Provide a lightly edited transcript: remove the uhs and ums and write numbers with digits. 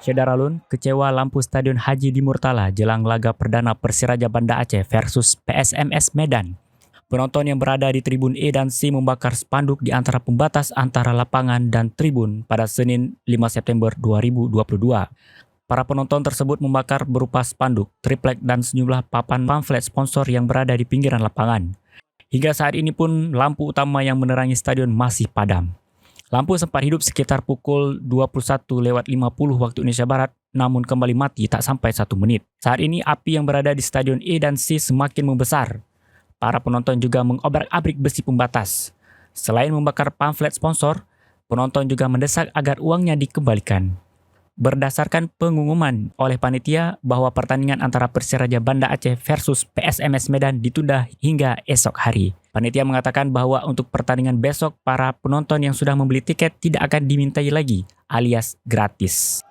Syederalun kecewa lampu Stadion Haji di Murtala jelang laga perdana Persiraja Banda Aceh versus PSMS Medan. Penonton yang berada di tribun E dan C membakar spanduk di antara pembatas antara lapangan dan tribun pada Senin 5 September 2022. Para penonton tersebut membakar berupa spanduk, triplek dan sejumlah papan pamflet sponsor yang berada di pinggiran lapangan. Hingga saat ini pun lampu utama yang menerangi stadion masih padam. Lampu sempat hidup sekitar pukul 21.50 waktu Indonesia Barat, namun kembali mati tak sampai 1 menit. Saat ini api yang berada di stadion E dan C semakin membesar. Para penonton juga mengobrak-abrik besi pembatas. Selain membakar pamflet sponsor, penonton juga mendesak agar uangnya dikembalikan. Berdasarkan pengumuman oleh panitia bahwa pertandingan antara Persiraja Banda Aceh versus PSMS Medan ditunda hingga esok hari. Panitia mengatakan bahwa untuk pertandingan besok para penonton yang sudah membeli tiket tidak akan dimintai lagi alias gratis.